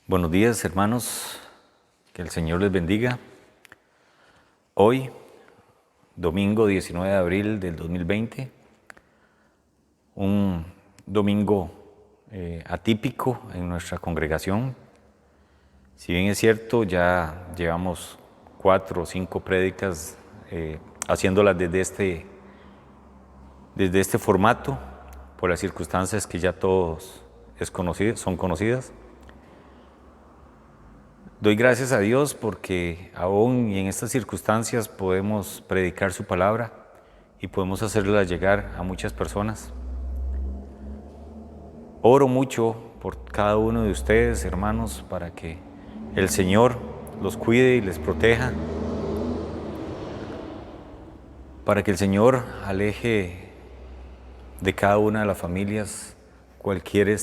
Buenos días, hermanos, que el Señor les bendiga. Hoy, domingo 19 de abril del 2020, un domingo atípico en nuestra congregación. Si bien es cierto, ya llevamos 4 o 5 prédicas haciéndolas desde este formato, por las circunstancias que ya todos son conocidas. Doy gracias a Dios porque aún y en estas circunstancias podemos predicar su palabra y podemos hacerla llegar a muchas personas. Oro mucho por cada uno de ustedes, hermanos, para que el Señor los cuide y les proteja, para que el Señor aleje de cada una de las familias cualquier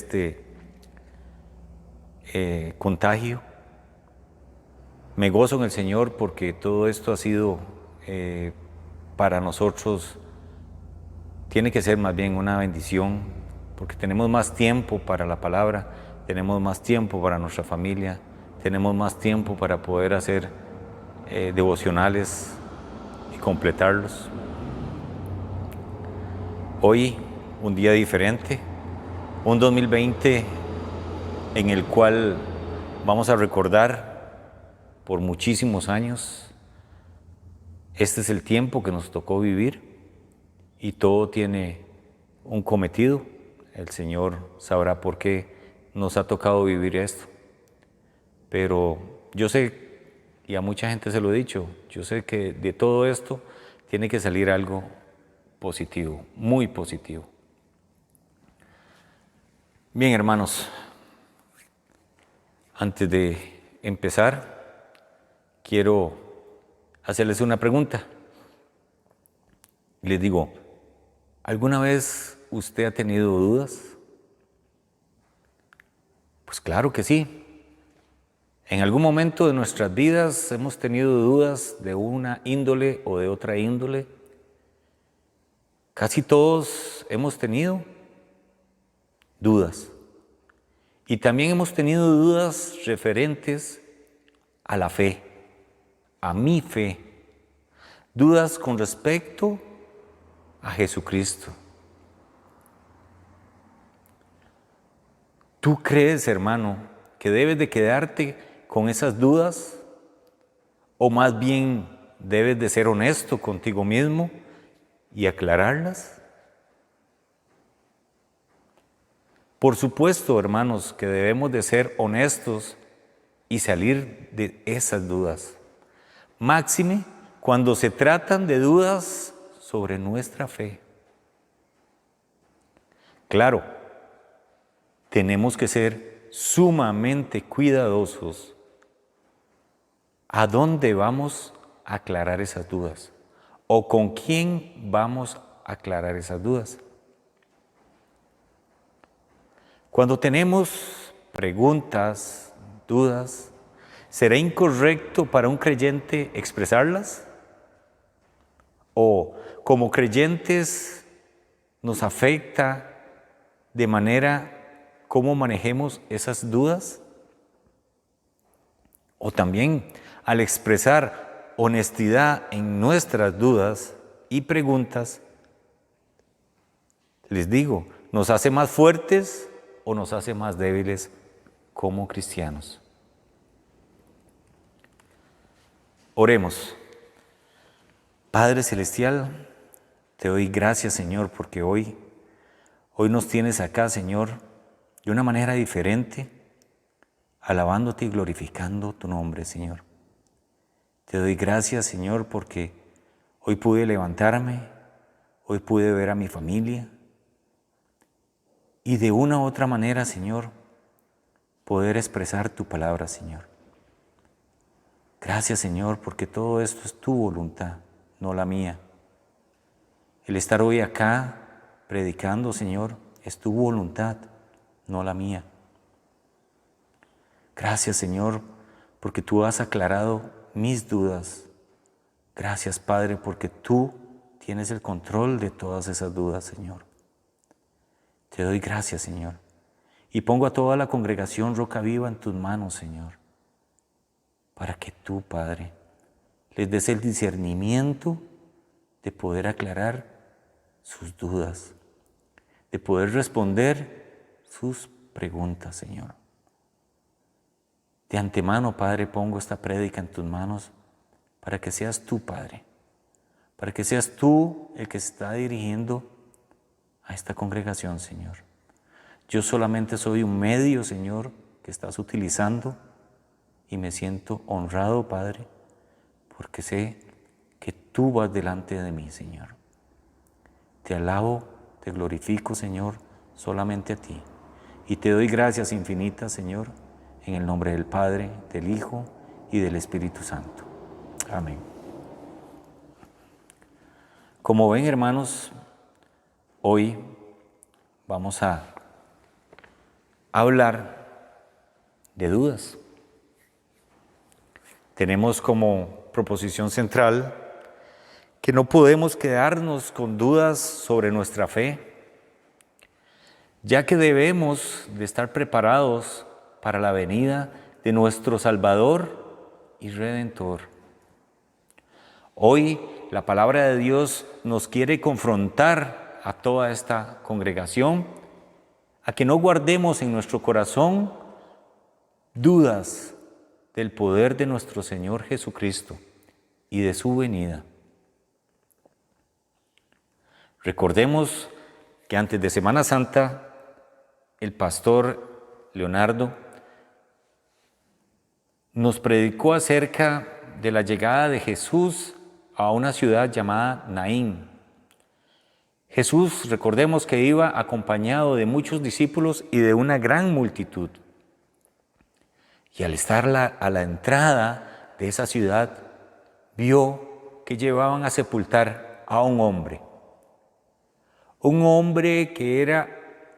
contagio. Me gozo en el Señor porque todo esto ha sido para nosotros, tiene que ser más bien una bendición, porque tenemos más tiempo para la palabra, tenemos más tiempo para nuestra familia, tenemos más tiempo para poder hacer devocionales y completarlos. Hoy, un día diferente, un 2020 en el cual vamos a recordar por muchísimos años. Este es el tiempo que nos tocó vivir y todo tiene un cometido. El Señor sabrá por qué nos ha tocado vivir esto. Pero yo sé, y a mucha gente se lo he dicho, yo sé que de todo esto tiene que salir algo positivo, muy positivo. Bien, hermanos, antes de empezar, quiero hacerles una pregunta. Les digo, ¿alguna vez usted ha tenido dudas? Pues claro que sí. En algún momento de nuestras vidas hemos tenido dudas de una índole o de otra índole. Casi todos hemos tenido dudas. Y también hemos tenido dudas referentes a la fe, a mi fe. Dudas con respecto a Jesucristo. ¿Tú crees, hermano, que debes de quedarte con esas dudas? ¿O más bien debes de ser honesto contigo mismo y aclararlas? Por supuesto, hermanos, que debemos de ser honestos y salir de esas dudas. Máxime cuando se tratan de dudas sobre nuestra fe. Claro, tenemos que ser sumamente cuidadosos a dónde vamos a aclarar esas dudas o con quién vamos a aclarar esas dudas. Cuando tenemos preguntas, dudas, ¿será incorrecto para un creyente expresarlas? ¿O como creyentes nos afecta de manera cómo manejemos esas dudas? O también al expresar honestidad en nuestras dudas y preguntas, les digo, ¿nos hace más fuertes o nos hace más débiles como cristianos? Oremos. Padre Celestial, te doy gracias, Señor, porque hoy nos tienes acá, Señor, de una manera diferente, alabándote y glorificando tu nombre, Señor. Te doy gracias, Señor, porque hoy pude levantarme, hoy pude ver a mi familia y de una u otra manera, Señor, poder expresar tu palabra, Señor. Gracias, Señor, porque todo esto es tu voluntad, no la mía. El estar hoy acá predicando, Señor, es tu voluntad, no la mía. Gracias, Señor, porque tú has aclarado mis dudas. Gracias, Padre, porque tú tienes el control de todas esas dudas, Señor. Te doy gracias, Señor. Y pongo a toda la congregación Roca Viva en tus manos, Señor, para que tú, Padre, les des el discernimiento de poder aclarar sus dudas, de poder responder sus preguntas, Señor. De antemano, Padre, pongo esta prédica en tus manos para que seas tú, Padre, para que seas tú el que está dirigiendo a esta congregación, Señor. Yo solamente soy un medio, Señor, que estás utilizando y me siento honrado, Padre, porque sé que tú vas delante de mí, Señor. Te alabo, te glorifico, Señor, solamente a ti. Y te doy gracias infinitas, Señor, en el nombre del Padre, del Hijo y del Espíritu Santo. Amén. Como ven, hermanos, hoy vamos a hablar de dudas. Tenemos como proposición central que no podemos quedarnos con dudas sobre nuestra fe, ya que debemos de estar preparados para la venida de nuestro Salvador y Redentor. Hoy la palabra de Dios nos quiere confrontar a toda esta congregación a que no guardemos en nuestro corazón dudas del poder de nuestro Señor Jesucristo y de su venida. Recordemos que antes de Semana Santa, el pastor Leonardo nos predicó acerca de la llegada de Jesús a una ciudad llamada Naín. Jesús, recordemos que iba acompañado de muchos discípulos y de una gran multitud. Y al estar a la entrada de esa ciudad, vio que llevaban a sepultar a un hombre que era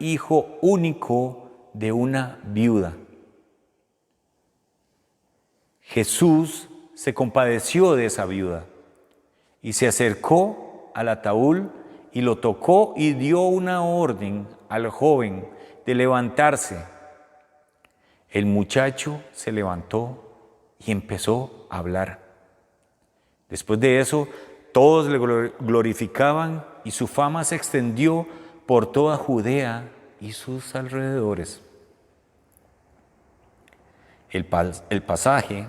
hijo único de una viuda. Jesús se compadeció de esa viuda y se acercó al ataúd y lo tocó y dio una orden al joven de levantarse. El muchacho se levantó y empezó a hablar. Después de eso, todos le glorificaban y su fama se extendió por toda Judea y sus alrededores. El pasaje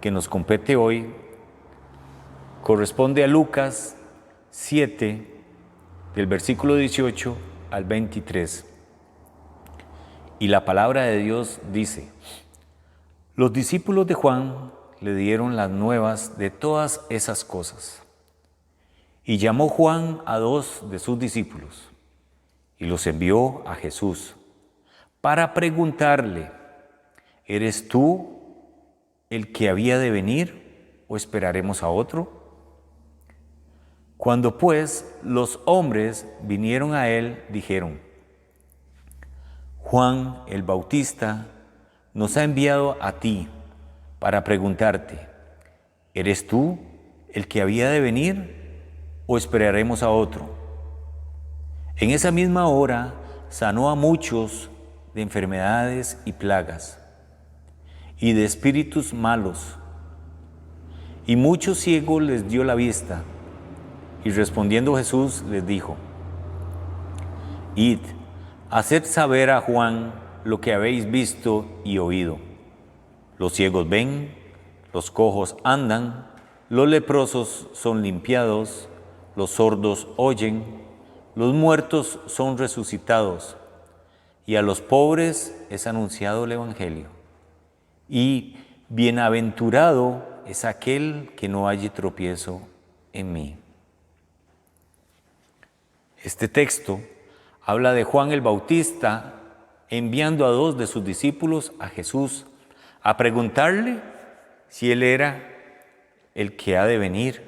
que nos compete hoy corresponde a Lucas 7, del versículo 18 al 23. Y la palabra de Dios dice: los discípulos de Juan le dieron las nuevas de todas esas cosas. Y llamó Juan a 2 de sus discípulos y los envió a Jesús para preguntarle: ¿eres tú el que había de venir o esperaremos a otro? Cuando pues los hombres vinieron a él, dijeron: Juan el Bautista nos ha enviado a ti para preguntarte: ¿eres tú el que había de venir o esperaremos a otro? En esa misma hora sanó a muchos de enfermedades y plagas y de espíritus malos, y muchos ciegos les dio la vista. Y respondiendo Jesús les dijo: id, haced saber a Juan lo que habéis visto y oído. Los ciegos ven, los cojos andan, los leprosos son limpiados, los sordos oyen, los muertos son resucitados, y a los pobres es anunciado el Evangelio. Y bienaventurado es aquel que no halle tropiezo en mí. Este texto habla de Juan el Bautista enviando a 2 de sus discípulos a Jesús a preguntarle si él era el que ha de venir.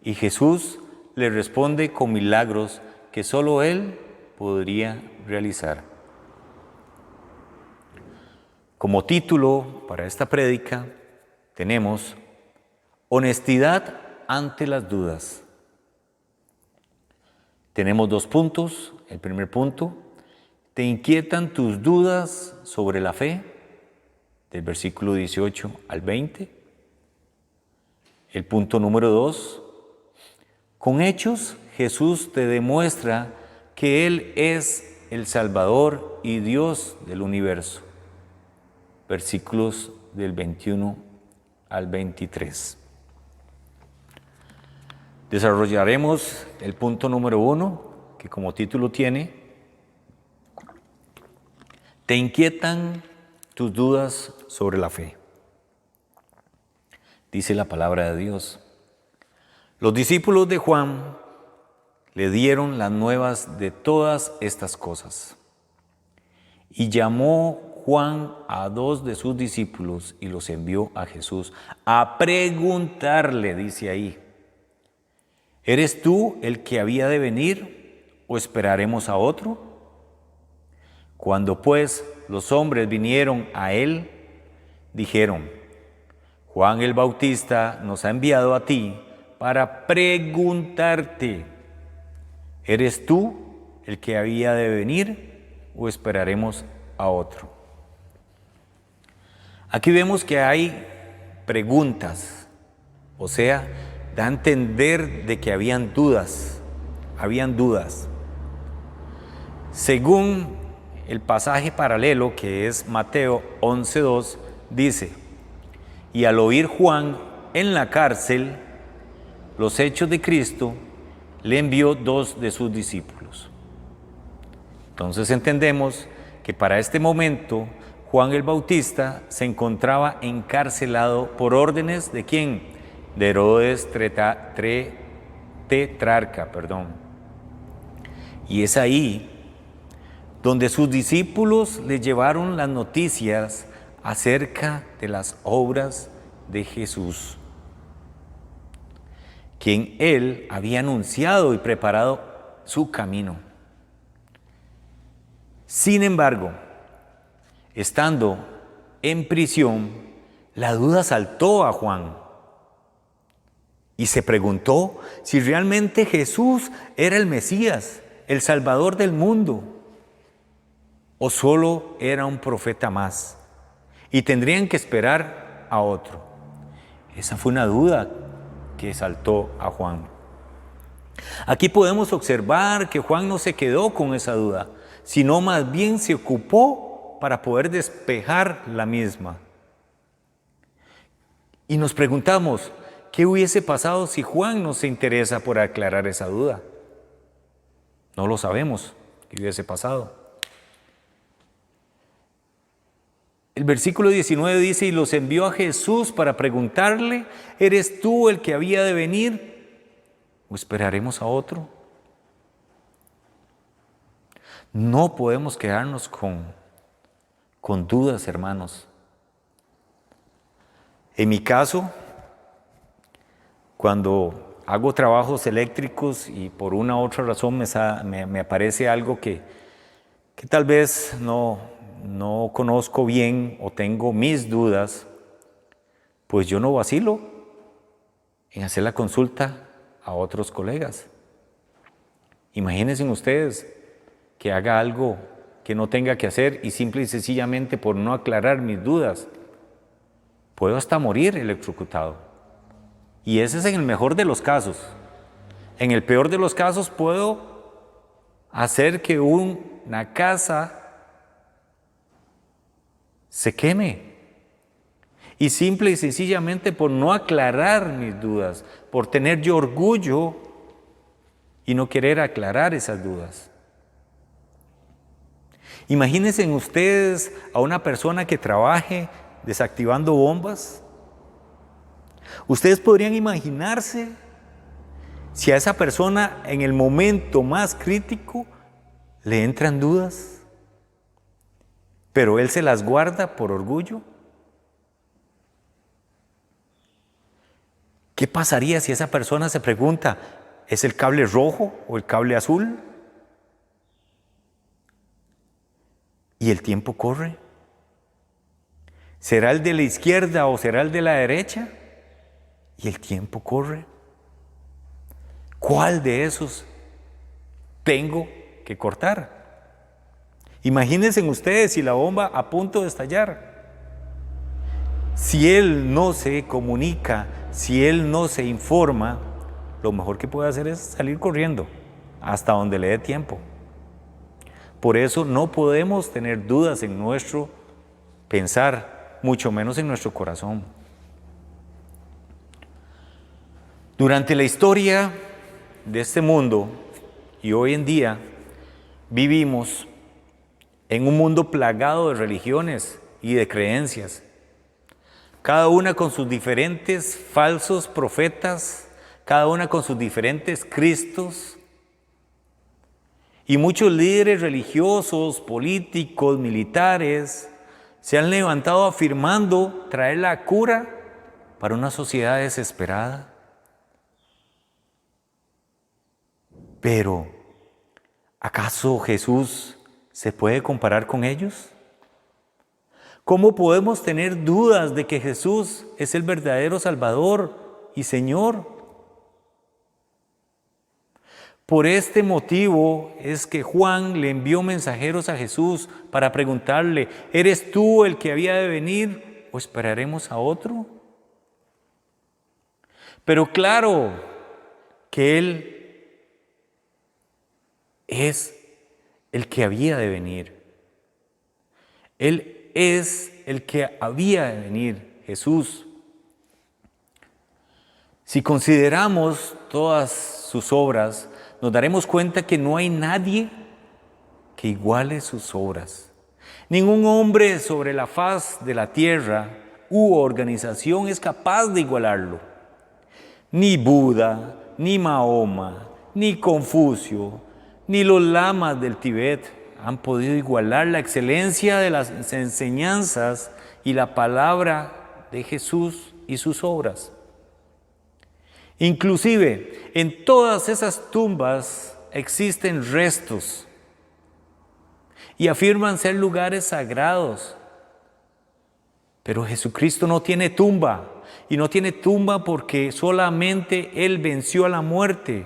Y Jesús le responde con milagros que solo él podría realizar. Como título para esta prédica tenemos: honestidad ante las dudas. Tenemos 2 puntos. El primer punto, ¿Te inquietan tus dudas sobre la fe? Del versículo 18 al 20. El punto número 2. Con hechos, Jesús te demuestra que Él es el Salvador y Dios del universo. Versículos del 21 al 23. Desarrollaremos el punto número 1, que como título tiene: ¿te inquietan tus dudas sobre la fe? Dice la palabra de Dios: los discípulos de Juan le dieron las nuevas de todas estas cosas. Y llamó Juan a 2 de sus discípulos y los envió a Jesús a preguntarle, dice ahí: ¿eres tú el que había de venir o esperaremos a otro? Cuando pues los hombres vinieron a él, dijeron: Juan el Bautista nos ha enviado a ti para preguntarte: ¿eres tú el que había de venir o esperaremos a otro? Aquí vemos que hay preguntas, o sea, da a entender de que habían dudas. Según el pasaje paralelo, que es Mateo 11:2, dice: y al oír Juan en la cárcel los hechos de Cristo, le envió 2 de sus discípulos. Entonces entendemos que para este momento Juan el Bautista se encontraba encarcelado por órdenes ¿de quién? De Herodes tetrarca. Y es ahí donde sus discípulos le llevaron las noticias acerca de las obras de Jesús, quien él había anunciado y preparado su camino. Sin embargo, estando en prisión, la duda saltó a Juan y se preguntó si realmente Jesús era el Mesías, el Salvador del mundo, o solo era un profeta más y tendrían que esperar a otro. Esa fue una duda que saltó a Juan. Aquí podemos observar que Juan no se quedó con esa duda, sino más bien se ocupó para poder despejar la misma. Y nos preguntamos, ¿qué hubiese pasado si Juan no se interesa por aclarar esa duda? No lo sabemos, ¿qué hubiese pasado? El versículo 19 dice: y los envió a Jesús para preguntarle: ¿eres tú el que había de venir o esperaremos a otro? No podemos quedarnos con dudas, hermanos. En mi caso, cuando hago trabajos eléctricos y por una u otra razón me aparece algo que tal vez no conozco bien o tengo mis dudas, pues yo no vacilo en hacer la consulta a otros colegas. Imagínense ustedes que haga algo que no tenga que hacer y simple y sencillamente por no aclarar mis dudas, puedo hasta morir electrocutado. Y ese es en el mejor de los casos. En el peor de los casos puedo hacer que una casa se queme. Y simple y sencillamente por no aclarar mis dudas, por tener yo orgullo y no querer aclarar esas dudas. Imagínense ustedes a una persona que trabaje desactivando bombas. Ustedes podrían imaginarse si a esa persona en el momento más crítico le entran dudas, pero él se las guarda por orgullo. ¿Qué pasaría si esa persona se pregunta: ¿es el cable rojo o el cable azul? Y el tiempo corre. ¿Será el de la izquierda o será el de la derecha? Y el tiempo corre. ¿Cuál de esos tengo que cortar? Imagínense ustedes si la bomba a punto de estallar. Si él no se comunica, si él no se informa, lo mejor que puede hacer es salir corriendo hasta donde le dé tiempo. Por eso no podemos tener dudas en nuestro pensar, mucho menos en nuestro corazón. Durante la historia de este mundo y hoy en día vivimos en un mundo plagado de religiones y de creencias, cada una con sus diferentes falsos profetas, cada una con sus diferentes cristos, y muchos líderes religiosos, políticos, militares, se han levantado afirmando traer la cura para una sociedad desesperada. Pero, ¿acaso Jesús se puede comparar con ellos? ¿Cómo podemos tener dudas de que Jesús es el verdadero Salvador y Señor? Por este motivo es que Juan le envió mensajeros a Jesús para preguntarle, ¿eres tú el que había de venir o esperaremos a otro? Pero claro que Él es el que había de venir. Él es el que había de venir, Jesús. Si consideramos todas sus obras, nos daremos cuenta que no hay nadie que iguale sus obras. Ningún hombre sobre la faz de la tierra u organización es capaz de igualarlo. Ni Buda, ni Mahoma, ni Confucio, ni los lamas del Tíbet han podido igualar la excelencia de las enseñanzas y la palabra de Jesús y sus obras. Inclusive, en todas esas tumbas existen restos y afirman ser lugares sagrados. Pero Jesucristo no tiene tumba, y no tiene tumba porque solamente Él venció a la muerte.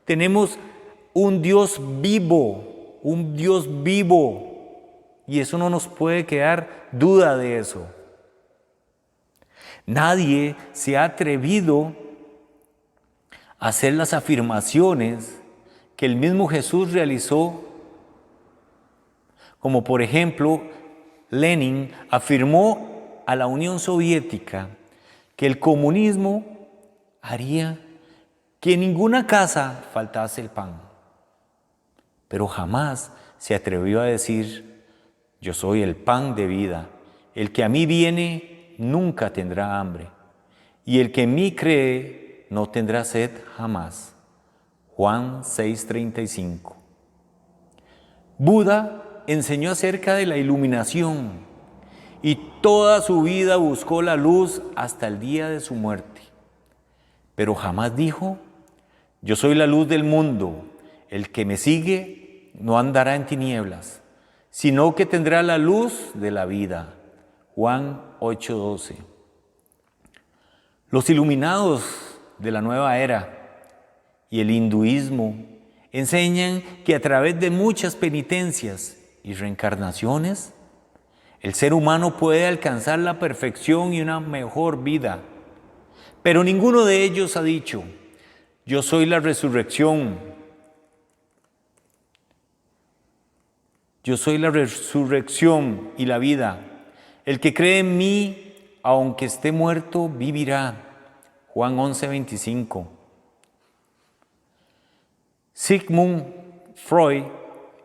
Tenemos un Dios vivo, y eso no nos puede quedar duda de eso. Nadie se ha atrevido hacer las afirmaciones que el mismo Jesús realizó, como por ejemplo, Lenin afirmó a la Unión Soviética que el comunismo haría que en ninguna casa faltase el pan, pero jamás se atrevió a decir, yo soy el pan de vida, el que a mí viene nunca tendrá hambre, y el que en mí cree no tendrá sed jamás. Juan 6:35. Buda enseñó acerca de la iluminación y toda su vida buscó la luz hasta el día de su muerte. Pero jamás dijo, yo soy la luz del mundo, el que me sigue no andará en tinieblas, sino que tendrá la luz de la vida. Juan 8:12. Los iluminados de la nueva era y el hinduismo enseñan que a través de muchas penitencias y reencarnaciones, el ser humano puede alcanzar la perfección y una mejor vida. Pero ninguno de ellos ha dicho, yo soy la resurrección. Yo soy la resurrección y la vida. El que cree en mí, aunque esté muerto, vivirá. Juan 11:25. Sigmund Freud,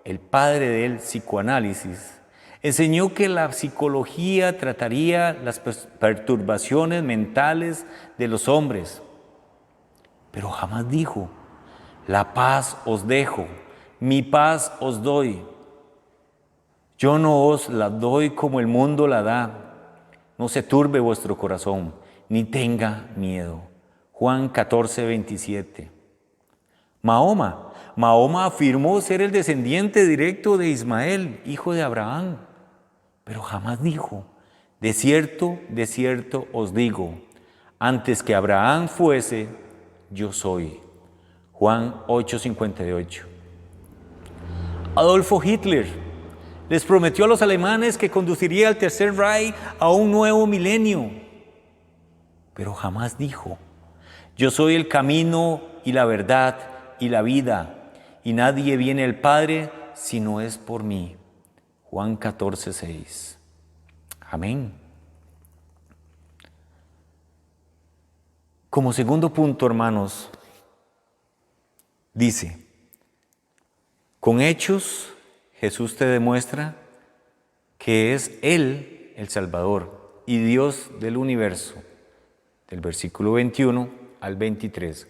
el padre del psicoanálisis, enseñó que la psicología trataría las perturbaciones mentales de los hombres, pero jamás dijo, la paz os dejo, mi paz os doy. Yo no os la doy como el mundo la da. No se turbe vuestro corazón, ni tenga miedo. Juan 14:27. Mahoma afirmó ser el descendiente directo de Ismael, hijo de Abraham, pero jamás dijo, de cierto os digo, antes que Abraham fuese, yo soy. Juan 8:58. Adolfo Hitler, Les prometió a los alemanes que conduciría al Tercer Reich a un nuevo milenio. Pero jamás dijo: yo soy el camino y la verdad y la vida, y nadie viene al Padre si no es por mí. Juan 14:6. Amén. Como segundo punto, hermanos, dice: con hechos Jesús te demuestra que es Él el Salvador y Dios del universo. Del versículo 21 al 23.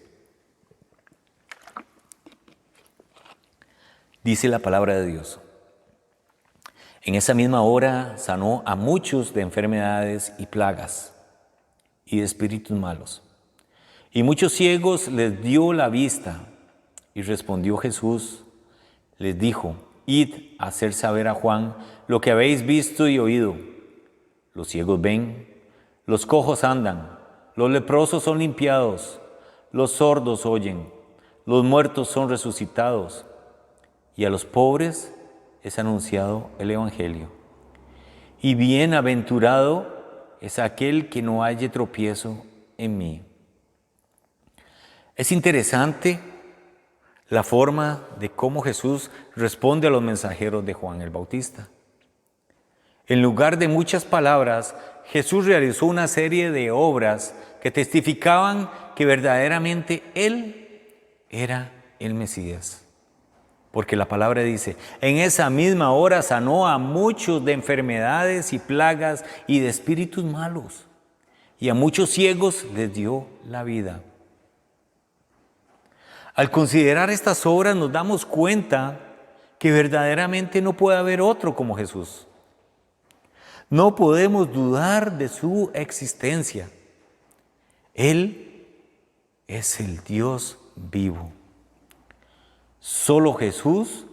Dice la palabra de Dios: en esa misma hora sanó a muchos de enfermedades y plagas y de espíritus malos. Y muchos ciegos les dio la vista. Y respondió Jesús, les dijo: id a hacer saber a Juan lo que habéis visto y oído. Los ciegos ven, los cojos andan, los leprosos son limpiados, los sordos oyen, los muertos son resucitados, y a los pobres es anunciado el Evangelio. Y bienaventurado es aquel que no halle tropiezo en mí. Es interesante la forma de cómo Jesús responde a los mensajeros de Juan el Bautista. En lugar de muchas palabras, Jesús realizó una serie de obras que testificaban que verdaderamente Él era el Mesías. Porque la palabra dice: en esa misma hora sanó a muchos de enfermedades y plagas y de espíritus malos, y a muchos ciegos les dio la vida. Al considerar estas obras nos damos cuenta que verdaderamente no puede haber otro como Jesús. No podemos dudar de su existencia. Él es el Dios vivo. Solo Jesús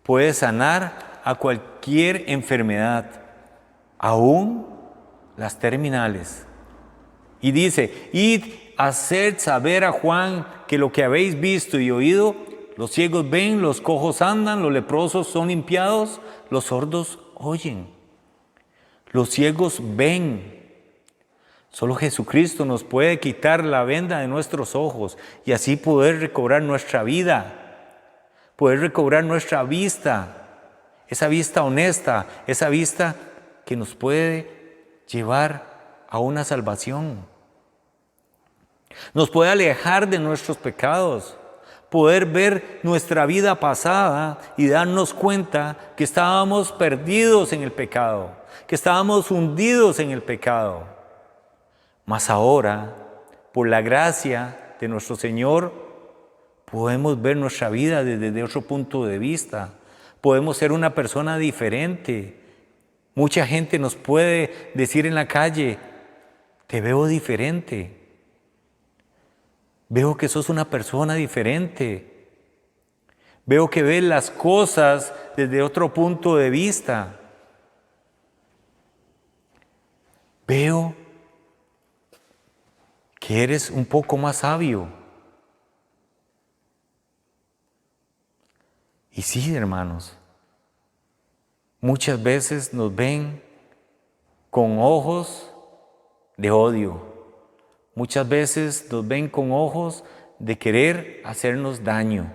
puede sanar a cualquier enfermedad, aún las terminales. Y dice: id a hacer saber a Juan que lo que habéis visto y oído, los ciegos ven, los cojos andan, los leprosos son limpiados, los sordos oyen. Los ciegos ven. Solo Jesucristo nos puede quitar la venda de nuestros ojos y así poder recobrar nuestra vida, poder recobrar nuestra vista, esa vista honesta, esa vista que nos puede llevar a una salvación. Nos puede alejar de nuestros pecados, poder ver nuestra vida pasada y darnos cuenta que estábamos perdidos en el pecado, que estábamos hundidos en el pecado. Mas ahora, por la gracia de nuestro Señor, podemos ver nuestra vida desde otro punto de vista. Podemos ser una persona diferente. Mucha gente nos puede decir en la calle: te veo diferente. Veo que sos una persona diferente. Veo que ves las cosas desde otro punto de vista. Veo que eres un poco más sabio. Y sí, hermanos, muchas veces nos ven con ojos de odio. Muchas veces nos ven con ojos de querer hacernos daño.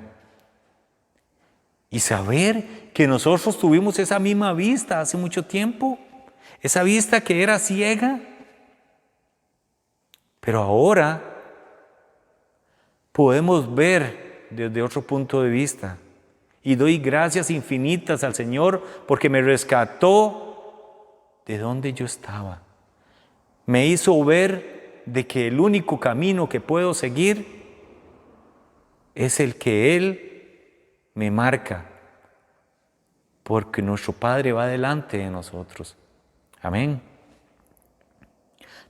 Y saber que nosotros tuvimos esa misma vista hace mucho tiempo, esa vista que era ciega, pero ahora podemos ver desde otro punto de vista. Y doy gracias infinitas al Señor porque me rescató de donde yo estaba. Me hizo ver de que el único camino que puedo seguir es el que Él me marca, porque nuestro Padre va delante de nosotros. Amén.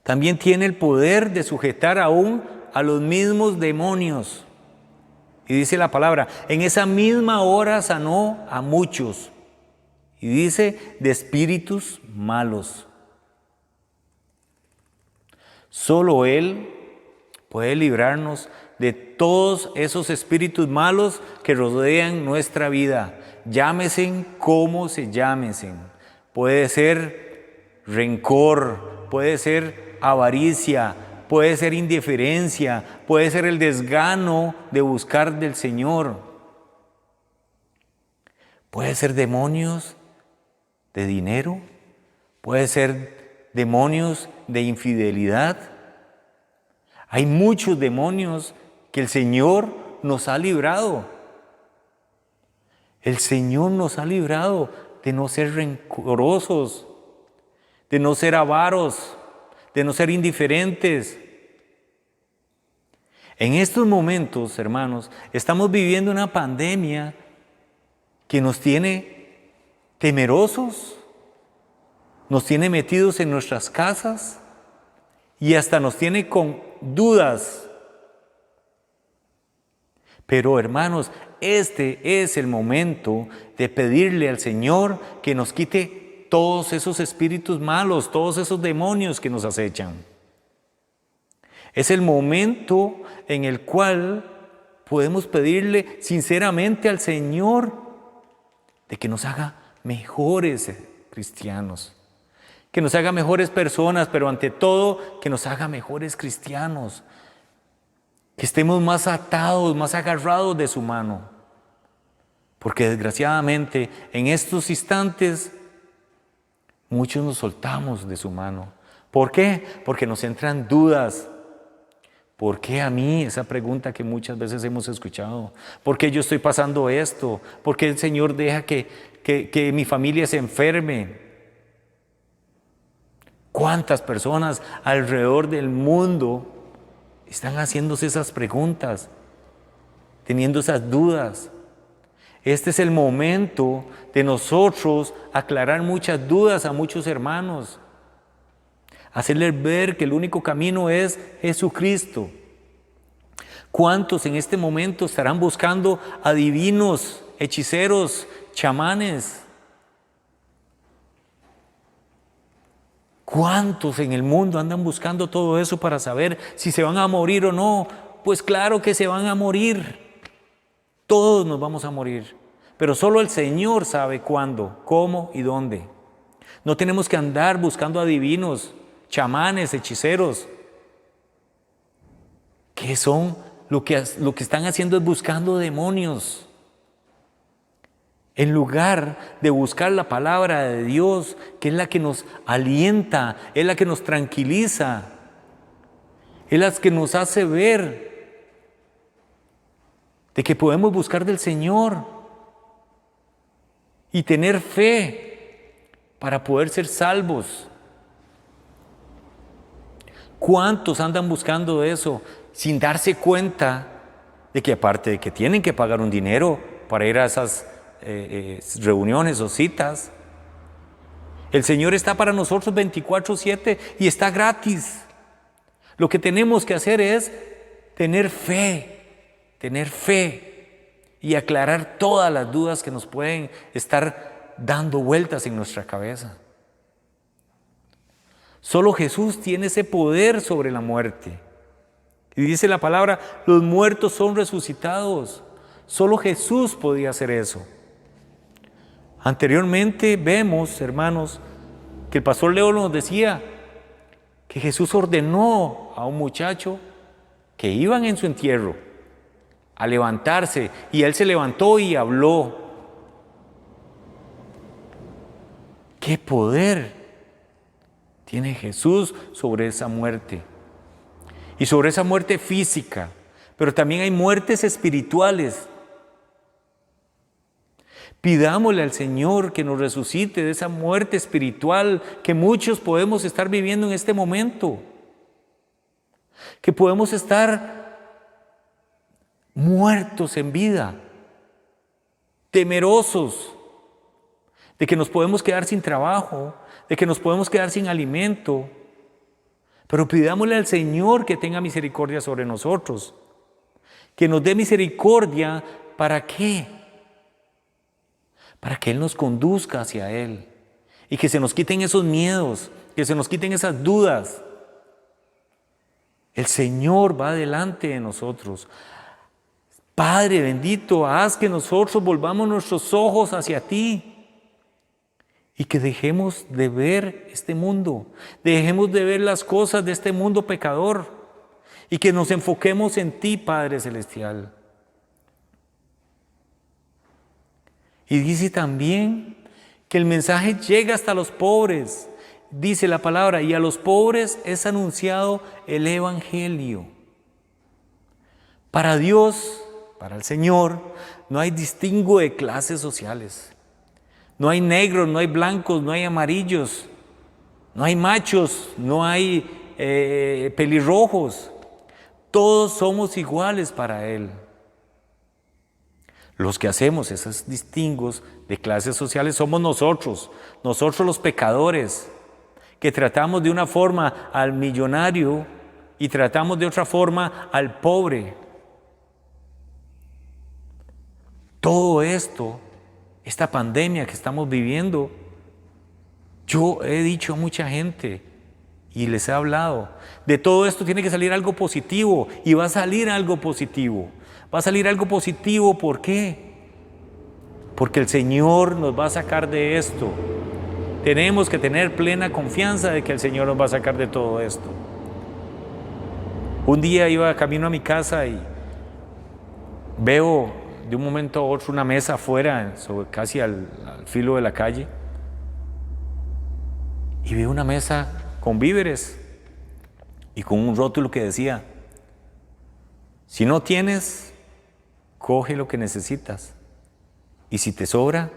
También tiene el poder de sujetar aún a los mismos demonios. Y dice la palabra: en esa misma hora sanó a muchos. Y dice: de espíritus malos. Solo Él puede librarnos de todos esos espíritus malos que rodean nuestra vida, llámesen como se llámesen. Puede ser rencor, puede ser avaricia, puede ser indiferencia, puede ser el desgano de buscar del Señor. Puede ser demonios de dinero, puede ser demonios de infidelidad. Hay muchos demonios que el Señor nos ha librado. El Señor nos ha librado de no ser rencorosos, de no ser avaros, de no ser indiferentes. En estos momentos, hermanos, estamos viviendo una pandemia que nos tiene temerosos, nos tiene metidos en nuestras casas y hasta nos tiene con dudas. Pero, hermanos, este es el momento de pedirle al Señor que nos quite todos esos espíritus malos, todos esos demonios que nos acechan. Es el momento en el cual podemos pedirle sinceramente al Señor de que nos haga mejores cristianos, que nos haga mejores personas, pero ante todo que nos haga mejores cristianos, que estemos más atados, más agarrados de su mano. Porque desgraciadamente en estos instantes muchos nos soltamos de su mano. ¿Por qué? Porque nos entran dudas. ¿Por qué a mí? Esa pregunta que muchas veces hemos escuchado. ¿Por qué yo estoy pasando esto? ¿Por qué el Señor deja que mi familia se enferme? ¿Cuántas personas alrededor del mundo están haciéndose esas preguntas, teniendo esas dudas? Este es el momento de nosotros aclarar muchas dudas a muchos hermanos. Hacerles ver que el único camino es Jesucristo. ¿Cuántos en este momento estarán buscando adivinos, hechiceros, chamanes? ¿Cuántos en el mundo andan buscando todo eso para saber si se van a morir o no? Pues claro que se van a morir. Todos nos vamos a morir. Pero solo el Señor sabe cuándo, cómo y dónde. No tenemos que andar buscando adivinos, chamanes, hechiceros, que son lo que están haciendo es buscando demonios. En lugar de buscar la palabra de Dios, que es la que nos alienta, es la que nos tranquiliza, es la que nos hace ver de que podemos buscar del Señor y tener fe para poder ser salvos. ¿Cuántos andan buscando eso sin darse cuenta de que aparte de que tienen que pagar un dinero para ir a esas reuniones o citas, el Señor está para nosotros 24/7 y está gratis? Lo que tenemos que hacer es tener fe y aclarar todas las dudas que nos pueden estar dando vueltas en nuestra cabeza. Solo Jesús tiene ese poder sobre la muerte. Y dice la palabra, los muertos son resucitados. Solo Jesús podía hacer eso. Anteriormente vemos, hermanos, que el pastor Leo nos decía que Jesús ordenó a un muchacho que iban en su entierro a levantarse, y él se levantó y habló. ¡Qué poder tiene Jesús sobre esa muerte! Y sobre esa muerte física, pero también hay muertes espirituales. Pidámosle al Señor que nos resucite de esa muerte espiritual que muchos podemos estar viviendo en este momento. Que podemos estar muertos en vida, temerosos de que nos podemos quedar sin trabajo, de que nos podemos quedar sin alimento. Pero pidámosle al Señor que tenga misericordia sobre nosotros, que nos dé misericordia. ¿Para qué? Para que Él nos conduzca hacia Él y que se nos quiten esos miedos, que se nos quiten esas dudas. El Señor va delante de nosotros. Padre bendito, haz que nosotros volvamos nuestros ojos hacia ti y que dejemos de ver este mundo, dejemos de ver las cosas de este mundo pecador y que nos enfoquemos en ti, Padre Celestial. Y dice también que el mensaje llega hasta los pobres, dice la palabra, y a los pobres es anunciado el Evangelio. Para Dios, para el Señor, no hay distingo de clases sociales. No hay negros, no hay blancos, no hay amarillos, no hay machos, no hay pelirrojos. Todos somos iguales para Él. Los que hacemos esos distingos de clases sociales somos nosotros los pecadores, que tratamos de una forma al millonario y tratamos de otra forma al pobre. Todo esto, esta pandemia que estamos viviendo, yo he dicho a mucha gente y les he hablado, de todo esto tiene que salir algo positivo y va a salir algo positivo. Va a salir algo positivo, ¿por qué? Porque el Señor nos va a sacar de esto. Tenemos que tener plena confianza de que el Señor nos va a sacar de todo esto. Un día iba camino a mi casa y veo de un momento a otro una mesa afuera, casi al filo de la calle, y veo una mesa con víveres y con un rótulo que decía: si no tienes, coge lo que necesitas, y si te sobra,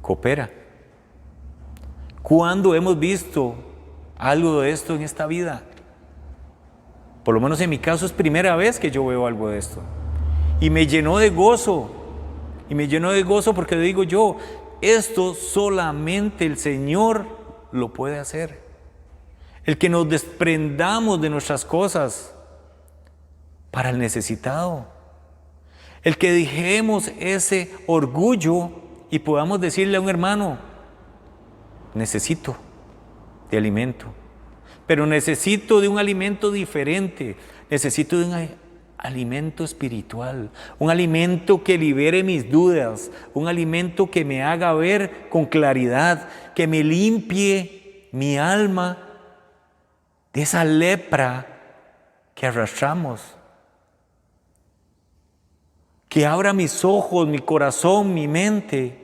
coopera. ¿Cuándo hemos visto algo de esto en esta vida? Por lo menos en mi caso es primera vez que yo veo algo de esto. Y me llenó de gozo. Y me llenó de gozo porque digo yo, esto solamente el Señor lo puede hacer. El que nos desprendamos de nuestras cosas para el necesitado. El que dejemos ese orgullo y podamos decirle a un hermano: necesito de alimento, pero necesito de un alimento diferente, necesito de un alimento espiritual, un alimento que libere mis dudas, un alimento que me haga ver con claridad, que me limpie mi alma de esa lepra que arrastramos, que abra mis ojos, mi corazón, mi mente.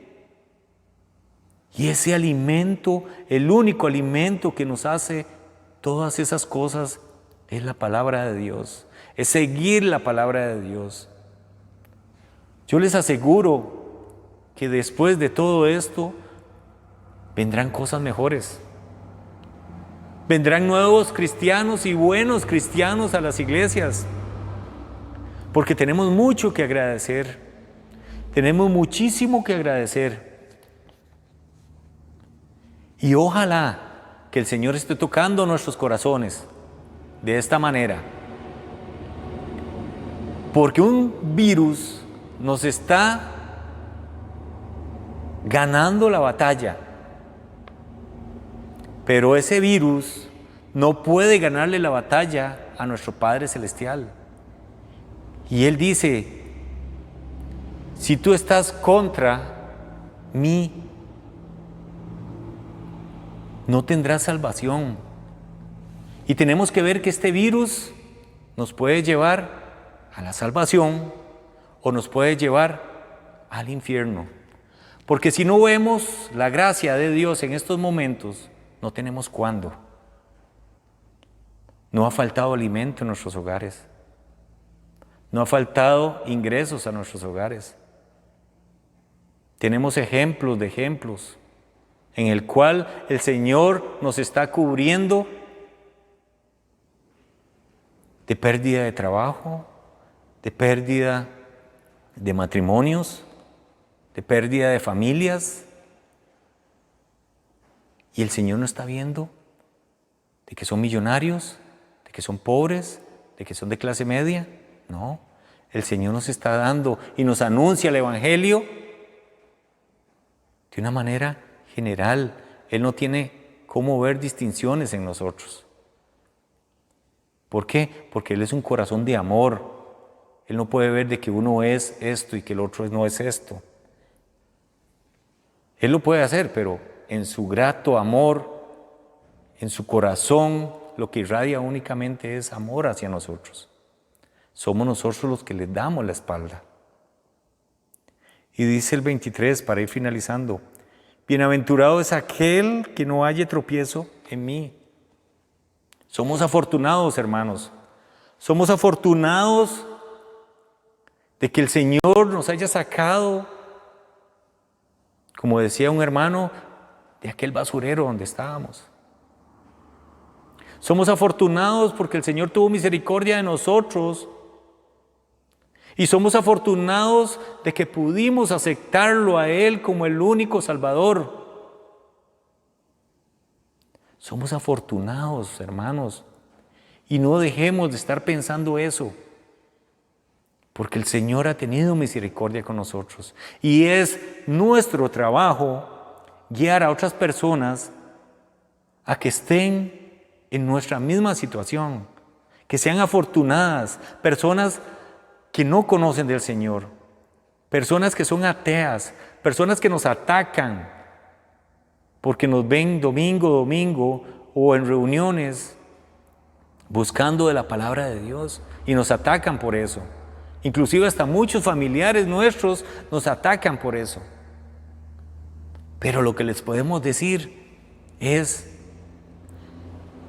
Y ese alimento, el único alimento que nos hace todas esas cosas, es la palabra de Dios, es seguir la palabra de Dios. Yo les aseguro que después de todo esto vendrán cosas mejores. Vendrán nuevos cristianos y buenos cristianos a las iglesias, porque tenemos mucho que agradecer, tenemos muchísimo que agradecer. Y ojalá que el Señor esté tocando nuestros corazones de esta manera, porque un virus nos está ganando la batalla, pero ese virus no puede ganarle la batalla a nuestro Padre Celestial. Y Él dice: si tú estás contra mí, no tendrás salvación. Y tenemos que ver que este virus nos puede llevar a la salvación o nos puede llevar al infierno. Porque si no vemos la gracia de Dios en estos momentos, no tenemos cuándo. No ha faltado alimento en nuestros hogares. No ha faltado ingresos a nuestros hogares. Tenemos ejemplos de ejemplos en el cual el Señor nos está cubriendo de pérdida de trabajo, de pérdida de matrimonios, de pérdida de familias. Y el Señor no está viendo de que son millonarios, de que son pobres, de que son de clase media. No, el Señor nos está dando y nos anuncia el Evangelio de una manera general. Él no tiene cómo ver distinciones en nosotros. ¿Por qué? Porque Él es un corazón de amor. Él no puede ver de que uno es esto y que el otro no es esto. Él lo puede hacer, pero en su grato amor, en su corazón, lo que irradia únicamente es amor hacia nosotros. Somos nosotros los que le damos la espalda. Y dice el 23, para ir finalizando: bienaventurado es aquel que no halle tropiezo en mí. Somos afortunados, hermanos. Somos afortunados de que el Señor nos haya sacado, como decía un hermano, de aquel basurero donde estábamos. Somos afortunados porque el Señor tuvo misericordia de nosotros. Y somos afortunados de que pudimos aceptarlo a Él como el único Salvador. Somos afortunados, hermanos. Y no dejemos de estar pensando eso. Porque el Señor ha tenido misericordia con nosotros. Y es nuestro trabajo guiar a otras personas a que estén en nuestra misma situación. Que sean afortunadas, personas que no conocen del Señor, personas que son ateas, personas que nos atacan porque nos ven domingo o en reuniones buscando de la palabra de Dios y nos atacan por eso. Inclusive hasta muchos familiares nuestros nos atacan por eso. Pero lo que les podemos decir es: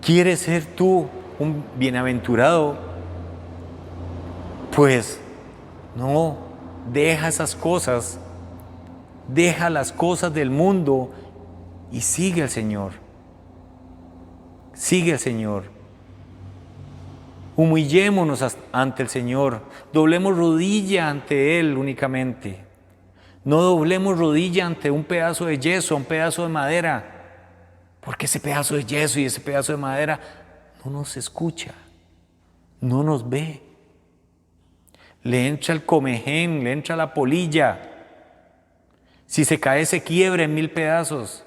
¿quieres ser tú un bienaventurado? Pues no, deja esas cosas, deja las cosas del mundo y sigue al Señor. Sigue al Señor. Humillémonos ante el Señor, doblemos rodilla ante Él únicamente. No doblemos rodilla ante un pedazo de yeso, un pedazo de madera, porque ese pedazo de yeso y ese pedazo de madera no nos escucha, no nos ve. Le entra el comején, le entra la polilla. Si se cae, se quiebra en 1000 pedazos.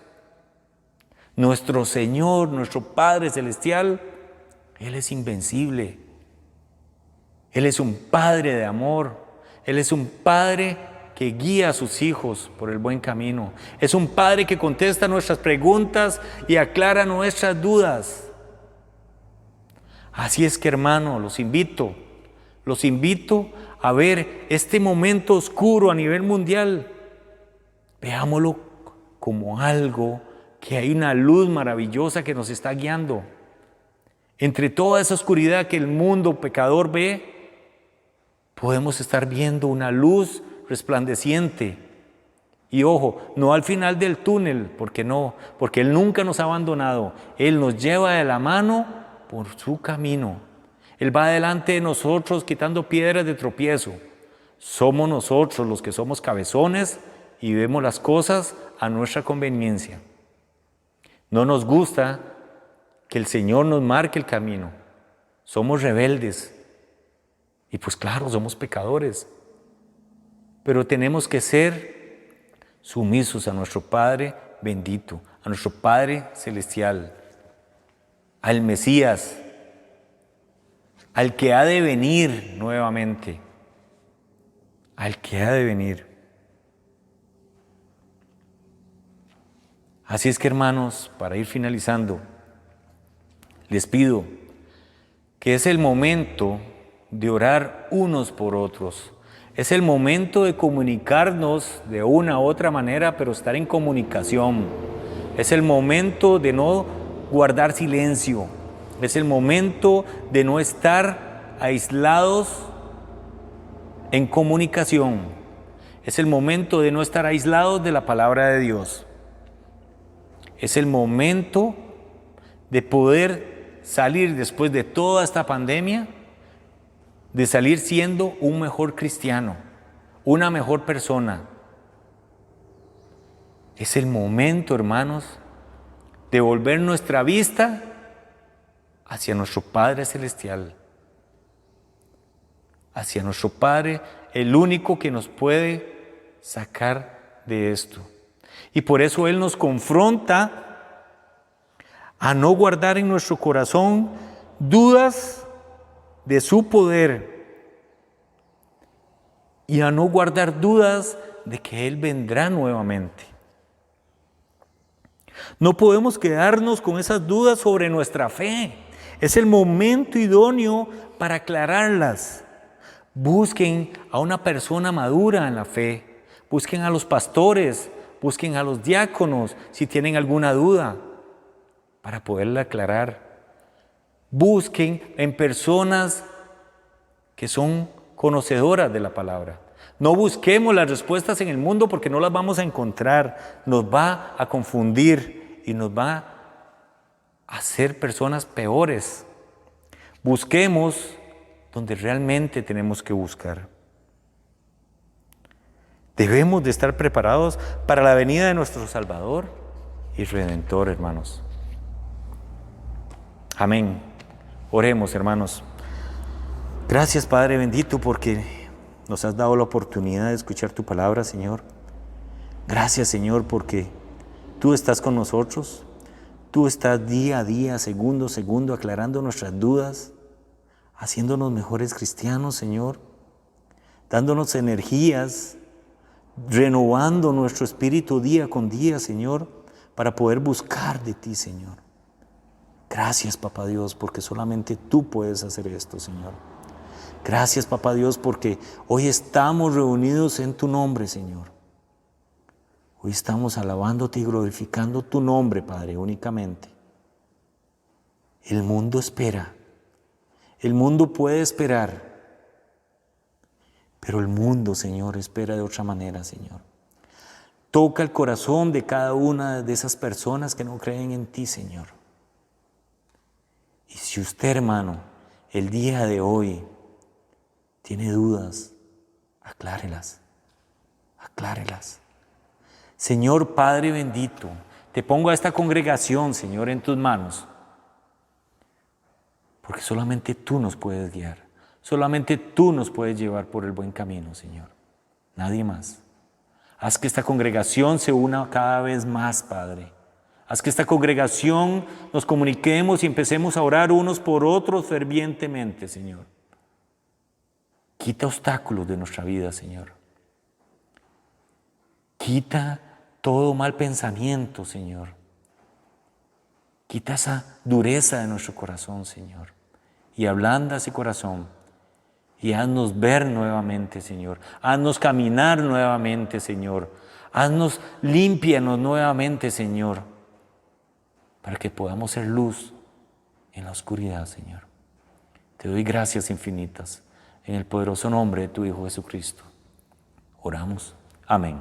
Nuestro Señor, nuestro Padre Celestial, Él es invencible. Él es un Padre de amor. Él es un Padre que guía a sus hijos por el buen camino. Es un Padre que contesta nuestras preguntas y aclara nuestras dudas. Así es que, hermano, los invito a ver este momento oscuro a nivel mundial. Veámoslo como algo que hay una luz maravillosa que nos está guiando. Entre toda esa oscuridad que el mundo pecador ve, podemos estar viendo una luz resplandeciente. Y ojo, no al final del túnel, porque Él nunca nos ha abandonado. Él nos lleva de la mano por su camino. Él va delante de nosotros quitando piedras de tropiezo. Somos nosotros los que somos cabezones y vemos las cosas a nuestra conveniencia. No nos gusta que el Señor nos marque el camino. Somos rebeldes. Y pues claro, somos pecadores. Pero tenemos que ser sumisos a nuestro Padre bendito, a nuestro Padre celestial, al Mesías, al que ha de venir nuevamente, al que ha de venir. Así es que, hermanos, para ir finalizando, les pido que es el momento de orar unos por otros. Es el momento de comunicarnos de una u otra manera, pero estar en comunicación. Es el momento de no guardar silencio. Es el momento de no estar aislados en comunicación. Es el momento de no estar aislados de la palabra de Dios. Es el momento de poder salir después de toda esta pandemia, de salir siendo un mejor cristiano, una mejor persona. Es el momento, hermanos, de volver nuestra vista hacia nuestro Padre Celestial, hacia nuestro Padre, el único que nos puede sacar de esto. Y por eso Él nos confronta a no guardar en nuestro corazón dudas de su poder, y a no guardar dudas de que Él vendrá nuevamente. No podemos quedarnos con esas dudas sobre nuestra fe. Es el momento idóneo para aclararlas. Busquen a una persona madura en la fe. Busquen a los pastores, busquen a los diáconos si tienen alguna duda para poderla aclarar. Busquen en personas que son conocedoras de la palabra. No busquemos las respuestas en el mundo porque no las vamos a encontrar. Nos va a confundir y nos va a hacer personas peores. Busquemos donde realmente tenemos que buscar. Debemos de estar preparados para la venida de nuestro Salvador y Redentor, hermanos. Amén. Oremos, hermanos. Gracias, Padre bendito, porque nos has dado la oportunidad de escuchar tu palabra, Señor. Gracias, Señor, porque tú estás con nosotros. Tú estás día a día, segundo a segundo, aclarando nuestras dudas, haciéndonos mejores cristianos, Señor, dándonos energías, renovando nuestro espíritu día con día, Señor, para poder buscar de ti, Señor. Gracias, Papá Dios, porque solamente tú puedes hacer esto, Señor. Gracias, Papá Dios, porque hoy estamos reunidos en tu nombre, Señor. Hoy estamos alabándote y glorificando tu nombre, Padre, únicamente. El mundo espera. El mundo puede esperar. Pero el mundo, Señor, espera de otra manera, Señor. Toca el corazón de cada una de esas personas que no creen en ti, Señor. Y si usted, hermano, el día de hoy tiene dudas, aclárelas. Aclárelas. Señor Padre bendito, te pongo a esta congregación, Señor, en tus manos. Porque solamente tú nos puedes guiar. Solamente tú nos puedes llevar por el buen camino, Señor. Nadie más. Haz que esta congregación se una cada vez más, Padre. Haz que esta congregación nos comuniquemos y empecemos a orar unos por otros fervientemente, Señor. Quita obstáculos de nuestra vida, Señor. Quita todo mal pensamiento, Señor. Quita esa dureza de nuestro corazón, Señor. Y ablanda ese corazón. Y haznos ver nuevamente, Señor. Haznos caminar nuevamente, Señor. Haznos, límpianos nuevamente, Señor. Para que podamos ser luz en la oscuridad, Señor. Te doy gracias infinitas. En el poderoso nombre de tu Hijo Jesucristo. Oramos. Amén.